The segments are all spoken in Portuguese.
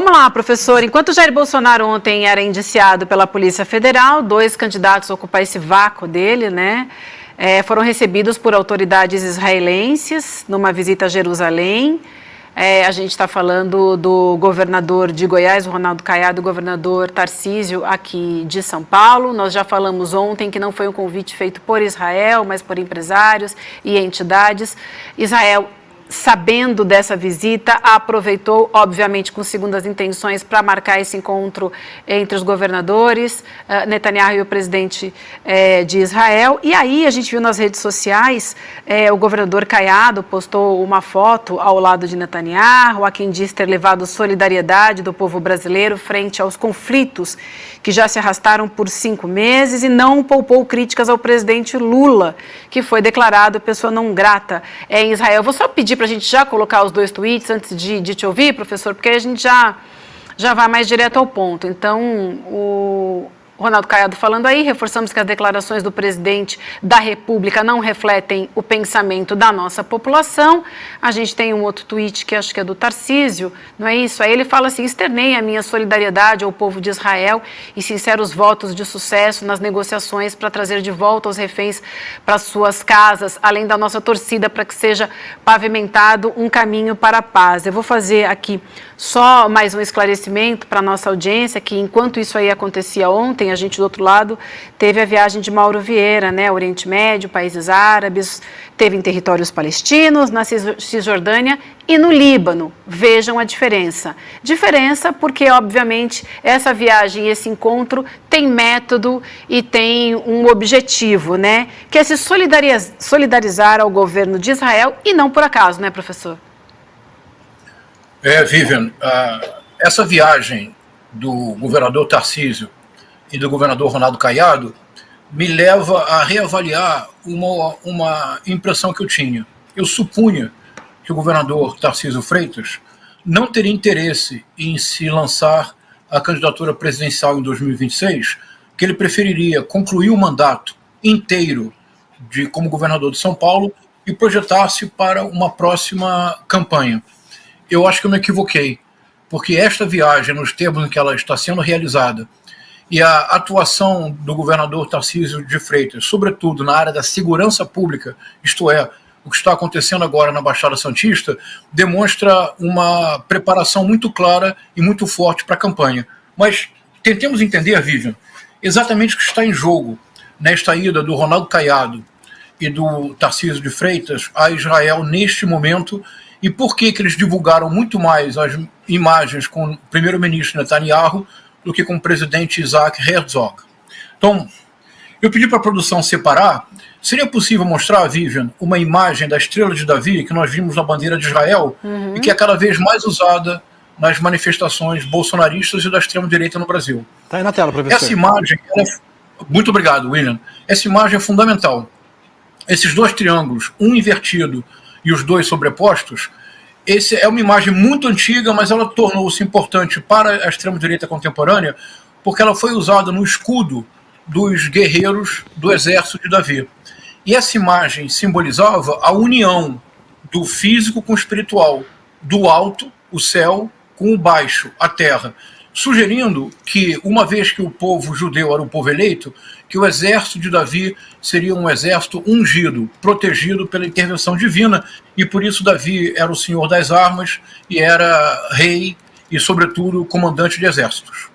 Vamos lá, professor. Enquanto Jair Bolsonaro ontem era indiciado pela Polícia Federal, 2 candidatos a ocupar esse vácuo dele, né? Foram recebidos por autoridades israelenses numa visita a Jerusalém. A gente está falando do governador de Goiás, o Ronaldo Caiado, e o governador Tarcísio, aqui de São Paulo. Nós já falamos ontem que não foi um convite feito por Israel, mas por empresários e entidades. Israel, sabendo dessa visita, aproveitou, obviamente, com segundas intenções, para marcar esse encontro entre os governadores, Netanyahu e o presidente de Israel. E aí a gente viu nas redes sociais, o governador Caiado postou uma foto ao lado de Netanyahu, a quem diz ter levado solidariedade do povo brasileiro frente aos conflitos que já se arrastaram por 5 meses, e não poupou críticas ao presidente Lula, que foi declarado pessoa não grata em Israel. Eu vou só pedir para a gente já colocar os 2 tweets antes de te ouvir, professor, porque a gente já vai mais direto ao ponto. Então, o Ronaldo Caiado falando aí, reforçamos que as declarações do presidente da República não refletem o pensamento da nossa população. A gente tem um outro tweet que acho que é do Tarcísio, não é isso? Aí ele fala assim: externei a minha solidariedade ao povo de Israel e sinceros votos de sucesso nas negociações para trazer de volta os reféns para suas casas, além da nossa torcida para que seja pavimentado um caminho para a paz. Eu vou fazer aqui só mais um esclarecimento para a nossa audiência, que enquanto isso aí acontecia ontem, a gente do outro lado teve a viagem de Mauro Vieira, né, Oriente Médio, países árabes, teve em territórios palestinos, na Cisjordânia e no Líbano. Vejam a diferença. Diferença porque, obviamente, essa viagem, esse encontro tem método e tem um objetivo, né, que é se solidarizar ao governo de Israel, e não por acaso, né, professor? Vivian, essa viagem do governador Tarcísio e do governador Ronaldo Caiado me leva a reavaliar uma impressão que eu tinha. Eu supunha que o governador Tarcísio Freitas não teria interesse em se lançar à candidatura presidencial em 2026, que ele preferiria concluir o mandato inteiro como governador de São Paulo e projetar-se para uma próxima campanha. Eu acho que eu me equivoquei, porque esta viagem, nos termos em que ela está sendo realizada, e a atuação do governador Tarcísio de Freitas, sobretudo na área da segurança pública, isto é, o que está acontecendo agora na Baixada Santista, demonstra uma preparação muito clara e muito forte para a campanha. Mas tentemos entender, Vivian, exatamente o que está em jogo nesta ida do Ronaldo Caiado e do Tarcísio de Freitas a Israel neste momento, e por que eles divulgaram muito mais as imagens com o primeiro-ministro Netanyahu do que com o presidente Isaac Herzog. Então, eu pedi para a produção separar. Seria possível mostrar, Vivian, uma imagem da Estrela de Davi que nós vimos na bandeira de Israel e que é cada vez mais usada nas manifestações bolsonaristas e da extrema-direita no Brasil? Está aí na tela, professor. Essa imagem, muito obrigado, William. Essa imagem é fundamental. Esses 2 triângulos, um invertido e os 2 sobrepostos, essa é uma imagem muito antiga, mas ela tornou-se importante para a extrema-direita contemporânea, porque ela foi usada no escudo dos guerreiros do exército de Davi. E essa imagem simbolizava a união do físico com o espiritual, do alto, o céu, com o baixo, a terra, sugerindo que, uma vez que o povo judeu era o povo eleito, que o exército de Davi seria um exército ungido, protegido pela intervenção divina, e por isso Davi era o senhor das armas e era rei e, sobretudo, comandante de exércitos.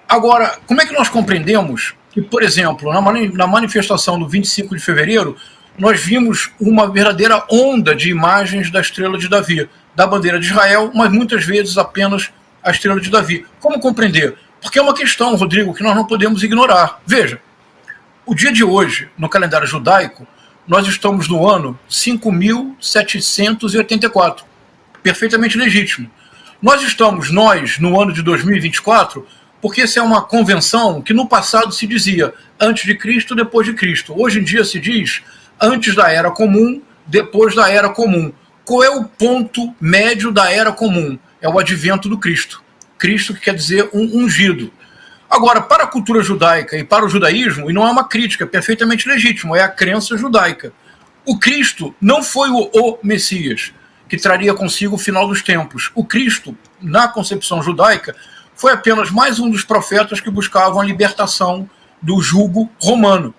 Agora, como é que nós compreendemos que, por exemplo, na manifestação do 25 de fevereiro, nós vimos uma verdadeira onda de imagens da Estrela de Davi, da bandeira de Israel, mas muitas vezes apenas a Estrela de Davi? Como compreender? Porque é uma questão, Rodrigo, que nós não podemos ignorar. Veja, o dia de hoje, no calendário judaico, nós estamos no ano 5.784, perfeitamente legítimo. Nós estamos, no ano de 2024, porque essa é uma convenção que no passado se dizia antes de Cristo, depois de Cristo. Hoje em dia se diz antes da Era Comum, depois da Era Comum. Qual é o ponto médio da Era Comum? É o advento do Cristo. Cristo, que quer dizer um ungido. Agora, para a cultura judaica e para o judaísmo, e não é uma crítica, é perfeitamente legítimo, é a crença judaica. O Cristo não foi o Messias. que traria consigo o final dos tempos. O Cristo, na concepção judaica, foi apenas mais um dos profetas que buscavam a libertação do jugo romano.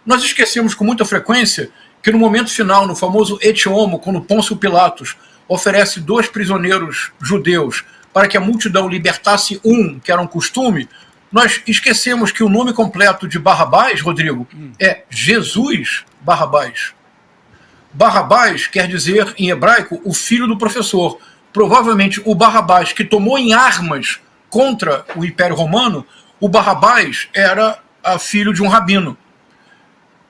Nós esquecemos com muita frequência que no momento final, no famoso et homo, quando Pôncio Pilatos oferece 2 prisioneiros judeus para que a multidão libertasse um, que era um costume, nós esquecemos que o nome completo de Barrabás, Rodrigo, é Jesus Barrabás. Barrabás quer dizer, em hebraico, o filho do professor. Provavelmente o Barrabás que tomou em armas contra o Império Romano, o Barrabás era filho de um rabino.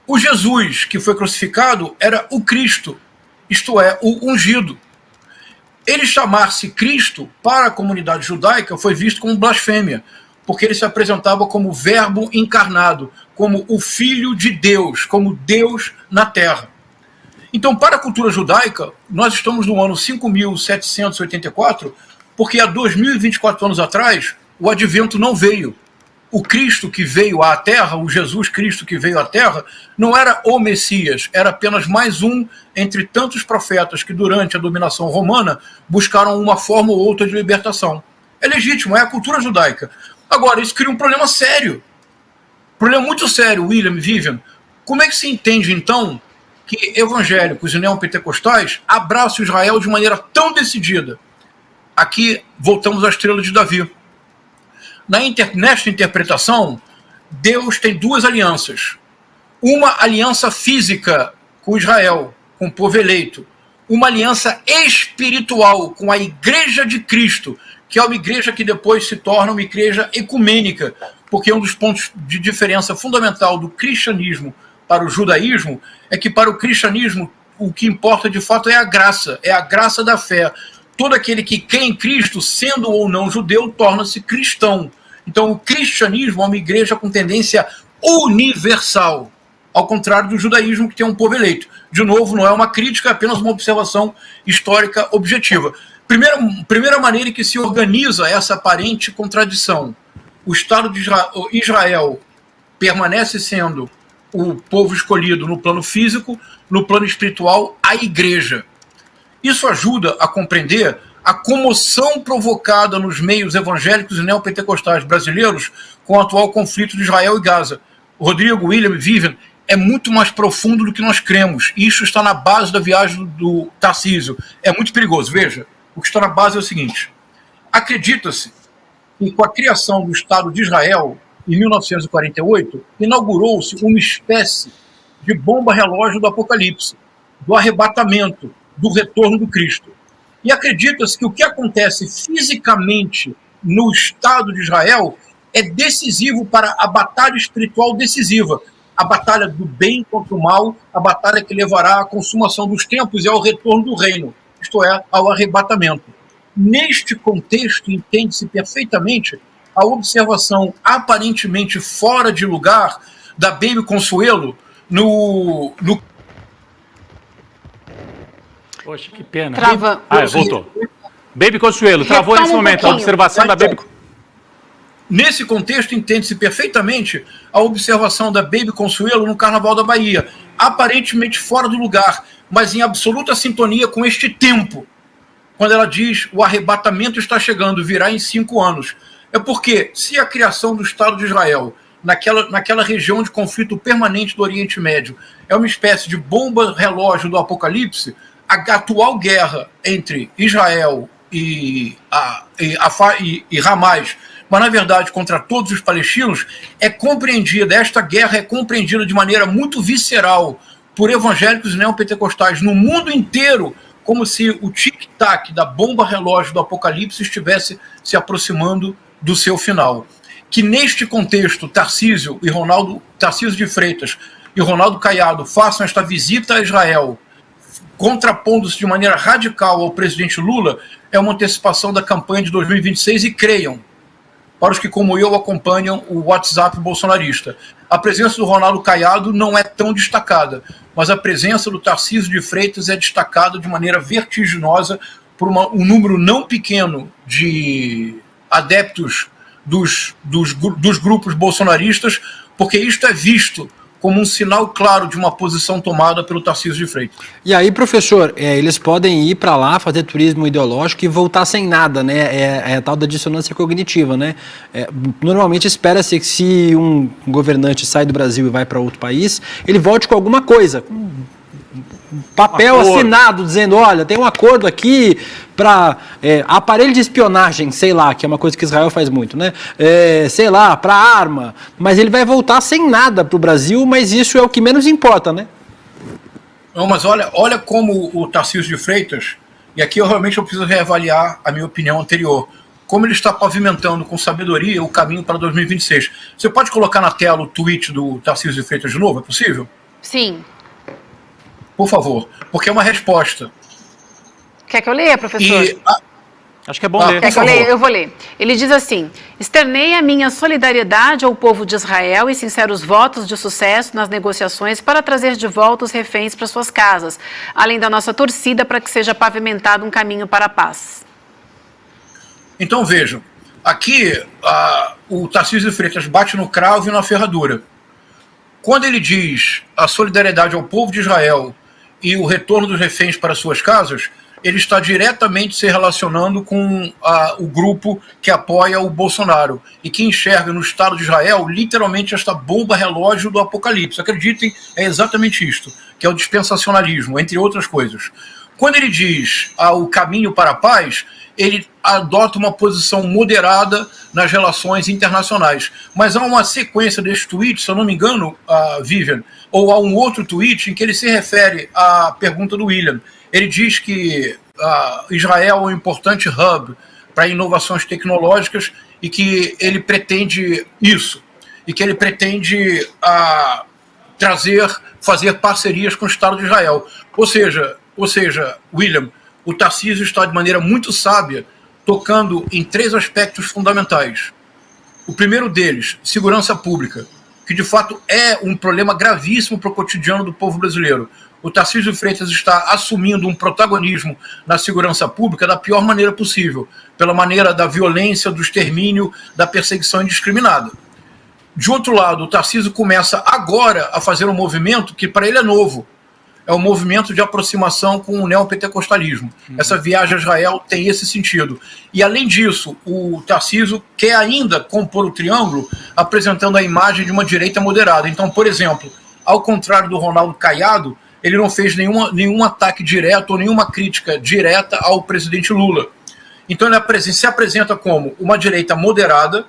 O Jesus que foi crucificado era o Cristo, isto é, o ungido. Ele chamar-se Cristo para a comunidade judaica foi visto como blasfêmia, porque ele se apresentava como verbo encarnado, como o Filho de Deus, como Deus na Terra. Então, para a cultura judaica, nós estamos no ano 5.784, porque há 2.024 anos atrás, o advento não veio. O Cristo que veio à Terra, o Jesus Cristo que veio à Terra, não era o Messias, era apenas mais um entre tantos profetas que durante a dominação romana buscaram uma forma ou outra de libertação. É legítimo, é a cultura judaica. Agora, isso cria um problema sério. Problema muito sério, William, Vivian. Como é que se entende, então, que evangélicos e neopentecostais abraçam Israel de maneira tão decidida? Aqui voltamos à estrela de Davi. Nesta interpretação, Deus tem 2 alianças. Uma aliança física com Israel, com o povo eleito. Uma aliança espiritual com a Igreja de Cristo, que é uma igreja que depois se torna uma igreja ecumênica, porque um dos pontos de diferença fundamental do cristianismo para o judaísmo é que para o cristianismo o que importa de fato é a graça da fé. Todo aquele que crê em Cristo, sendo ou não judeu, torna-se cristão. Então o cristianismo é uma igreja com tendência universal, ao contrário do judaísmo, que tem um povo eleito. De novo, não é uma crítica, é apenas uma observação histórica objetiva. Primeira maneira em que se organiza essa aparente contradição. O Estado de Israel permanece sendo o povo escolhido no plano físico, no plano espiritual, a igreja. Isso ajuda a compreender a comoção provocada nos meios evangélicos e neopentecostais brasileiros com o atual conflito de Israel e Gaza. Rodrigo, William e Vivian, é muito mais profundo do que nós cremos. Isso está na base da viagem do Tarcísio. É muito perigoso. Veja, o que está na base é o seguinte. Acredita-se que com a criação do Estado de Israel, em 1948, inaugurou-se uma espécie de bomba-relógio do Apocalipse, do arrebatamento, do retorno do Cristo. E acredita-se que o que acontece fisicamente no Estado de Israel é decisivo para a batalha espiritual decisiva, a batalha do bem contra o mal, a batalha que levará à consumação dos tempos e ao retorno do reino, isto é, ao arrebatamento. Neste contexto, entende-se perfeitamente a observação aparentemente fora de lugar da Baby Consuelo no... Poxa, que pena. Trava. Voltou. Baby Consuelo, travou nesse momento. A observação da Baby... Nesse contexto, entende-se perfeitamente a observação da Baby Consuelo no Carnaval da Bahia. Aparentemente fora do lugar, mas em absoluta sintonia com este tempo. Quando ela diz o arrebatamento está chegando, virá em 5 anos. É porque, se a criação do Estado de Israel, naquela região de conflito permanente do Oriente Médio, é uma espécie de bomba-relógio do Apocalipse, a atual guerra entre Israel e Hamas, mas na verdade contra todos os palestinos, esta guerra é compreendida de maneira muito visceral por evangélicos e neopentecostais no mundo inteiro, como se o tic-tac da bomba-relógio do Apocalipse estivesse se aproximando do seu final. Que neste contexto, Tarcísio de Freitas e Ronaldo Caiado façam esta visita a Israel, contrapondo-se de maneira radical ao presidente Lula, é uma antecipação da campanha de 2026 e creiam, para os que como eu acompanham o WhatsApp bolsonarista. A presença do Ronaldo Caiado não é tão destacada, mas a presença do Tarcísio de Freitas é destacada de maneira vertiginosa por um número não pequeno de adeptos dos grupos bolsonaristas, porque isto é visto como um sinal claro de uma posição tomada pelo Tarcísio de Freitas. E aí, professor, eles podem ir para lá, fazer turismo ideológico e voltar sem nada, né? É a tal da dissonância cognitiva, né? Normalmente espera-se que se um governante sai do Brasil e vai para outro país, ele volte com alguma coisa, papel assinado dizendo, olha, tem um acordo aqui para aparelho de espionagem, sei lá, que é uma coisa que Israel faz muito, né? Sei lá, para arma, mas ele vai voltar sem nada para o Brasil, mas isso é o que menos importa, né? Não, mas olha como o Tarcísio de Freitas, e aqui eu preciso reavaliar a minha opinião anterior, como ele está pavimentando com sabedoria o caminho para 2026. Você pode colocar na tela o tweet do Tarcísio de Freitas de novo, é possível? Sim. Por favor, porque é uma resposta. Quer que eu leia, professor? Acho que é bom ler. Quer que eu leia? Eu vou ler. Ele diz assim: externei a minha solidariedade ao povo de Israel e sinceros votos de sucesso nas negociações para trazer de volta os reféns para suas casas, além da nossa torcida para que seja pavimentado um caminho para a paz. Então vejam, aqui o Tarcísio de Freitas bate no cravo e na ferradura. Quando ele diz a solidariedade ao povo de Israel e o retorno dos reféns para suas casas, ele está diretamente se relacionando com o grupo que apoia o Bolsonaro e que enxerga no Estado de Israel literalmente esta bomba relógio do apocalipse. Acreditem, é exatamente isto, que é o dispensacionalismo, entre outras coisas. Quando ele diz o caminho para a paz, ele adota uma posição moderada nas relações internacionais. Mas há uma sequência desses tweets, se eu não me engano, Vivian, ou há um outro tweet em que ele se refere à pergunta do William. Ele diz que Israel é um importante hub para inovações tecnológicas e que ele pretende isso, e que ele pretende fazer parcerias com o Estado de Israel. Ou seja, William, o Tarcísio está de maneira muito sábia tocando em 3 aspectos fundamentais. O primeiro deles, segurança pública, que de fato é um problema gravíssimo para o cotidiano do povo brasileiro. O Tarcísio de Freitas está assumindo um protagonismo na segurança pública da pior maneira possível, pela maneira da violência, do extermínio, da perseguição indiscriminada. De outro lado, o Tarcísio começa agora a fazer um movimento que para ele é novo. É um movimento de aproximação com o neopentecostalismo. Essa viagem a Israel tem esse sentido. E, além disso, o Tarcísio quer ainda compor o triângulo apresentando a imagem de uma direita moderada. Então, por exemplo, ao contrário do Ronaldo Caiado, ele não fez nenhum ataque direto ou nenhuma crítica direta ao presidente Lula. Então, ele se apresenta como uma direita moderada,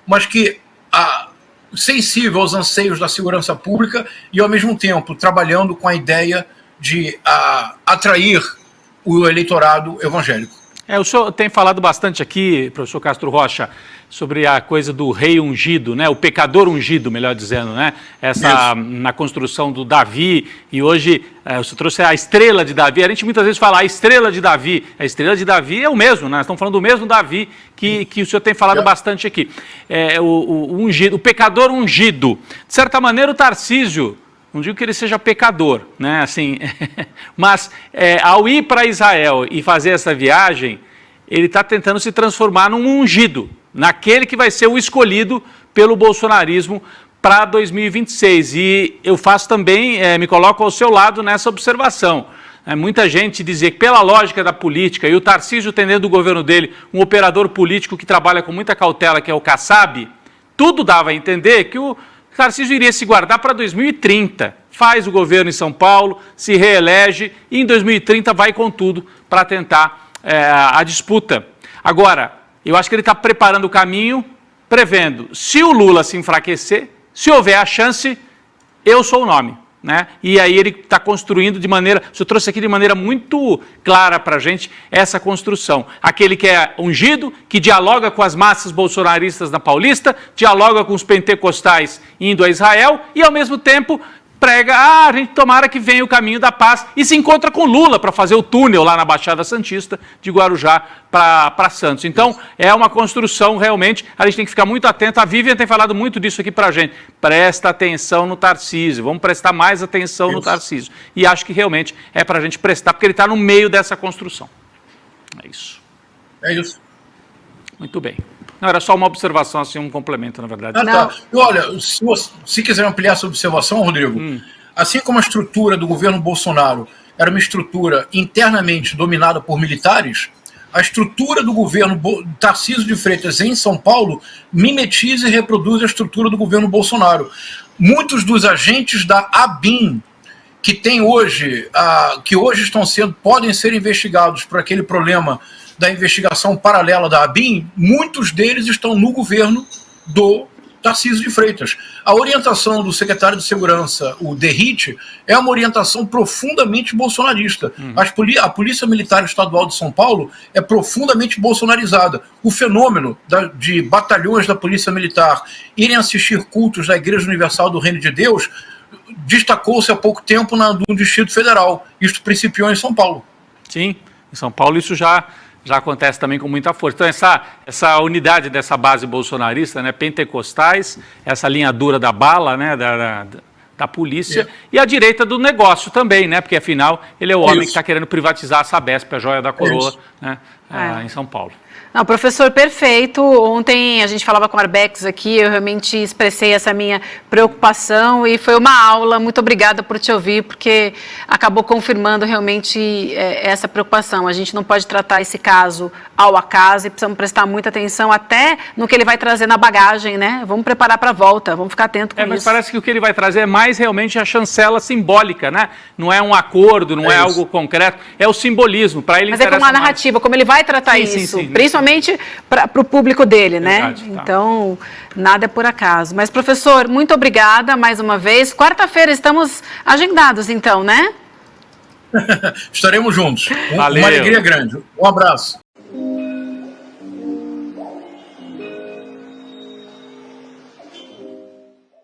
mas que sensível aos anseios da segurança pública e, ao mesmo tempo, trabalhando com a ideia de atrair o eleitorado evangélico. O senhor tem falado bastante aqui, professor Castro Rocha, sobre a coisa do rei ungido, né? O pecador ungido, melhor dizendo, né? Na construção do Davi, e hoje você trouxe a estrela de Davi. A gente muitas vezes fala a estrela de Davi. A estrela de Davi é o mesmo, né? Nós estamos falando do mesmo Davi que o senhor tem falado bastante aqui. O ungido, o pecador ungido. De certa maneira, o Tarcísio, não digo que ele seja pecador, né? Assim, mas ao ir para Israel e fazer essa viagem, ele está tentando se transformar num ungido, naquele que vai ser o escolhido pelo bolsonarismo para 2026. E eu faço também, me coloco ao seu lado nessa observação. Muita gente dizia que, pela lógica da política, e o Tarcísio tem dentro do governo dele um operador político que trabalha com muita cautela, que é o Kassab, tudo dava a entender que o Tarcísio iria se guardar para 2030. Faz o governo em São Paulo, se reelege e em 2030 vai com tudo para tentar a disputa. Agora, eu acho que ele está preparando o caminho, prevendo, se o Lula se enfraquecer, se houver a chance, eu sou o nome. Né? E aí ele está construindo de maneira, o senhor trouxe aqui de maneira muito clara para a gente essa construção. Aquele que é ungido, que dialoga com as massas bolsonaristas na Paulista, dialoga com os pentecostais indo a Israel e ao mesmo tempo prega, a gente tomara que venha o caminho da paz e se encontra com Lula para fazer o túnel lá na Baixada Santista de Guarujá para Santos. Então, é uma construção realmente, a gente tem que ficar muito atento, a Vivian tem falado muito disso aqui para a gente, presta atenção no Tarcísio, vamos prestar mais atenção no Tarcísio. E acho que realmente é para a gente prestar, porque ele está no meio dessa construção. É isso. É isso. Muito bem. Não, era só uma observação, assim, um complemento, na verdade. Tá. E olha, se quiser ampliar essa observação, Rodrigo, assim como a estrutura do governo Bolsonaro era uma estrutura internamente dominada por militares, a estrutura do governo Tarcísio de Freitas em São Paulo mimetiza e reproduz a estrutura do governo Bolsonaro. Muitos dos agentes da ABIN que tem hoje, podem ser investigados por aquele problema da investigação paralela da ABIN, muitos deles estão no governo do Tarcísio de Freitas. A orientação do secretário de Segurança, o Derrite, é uma orientação profundamente bolsonarista. A Polícia Militar Estadual de São Paulo é profundamente bolsonarizada. O fenômeno de batalhões da Polícia Militar irem assistir cultos da Igreja Universal do Reino de Deus destacou-se há pouco tempo no Distrito Federal. Isso principiou em São Paulo. Sim, em São Paulo isso já acontece também com muita força. Então, essa unidade dessa base bolsonarista, né, pentecostais, essa linha dura da bala, né, da polícia, e a direita do negócio também, né, porque afinal ele é o homem que está querendo privatizar a Sabesp, a joia da coroa, né, em São Paulo. Não, professor, perfeito. Ontem a gente falava com o Arbex aqui, eu realmente expressei essa minha preocupação e foi uma aula. Muito obrigada por te ouvir, porque acabou confirmando realmente essa preocupação. A gente não pode tratar esse caso ao acaso e precisamos prestar muita atenção até no que ele vai trazer na bagagem, né? Vamos preparar para a volta, vamos ficar atento com isso. Mas parece que o que ele vai trazer é mais realmente a chancela simbólica, né? Não é um acordo, não é algo concreto, é o simbolismo. Para ele mas é como uma narrativa, como ele vai tratar isso, principalmente para o público dele, né? Verdade, então, nada é por acaso. Mas, professor, muito obrigada mais uma vez. Quarta-feira estamos agendados, então, né? Estaremos juntos. Valeu. Uma alegria grande. Um abraço.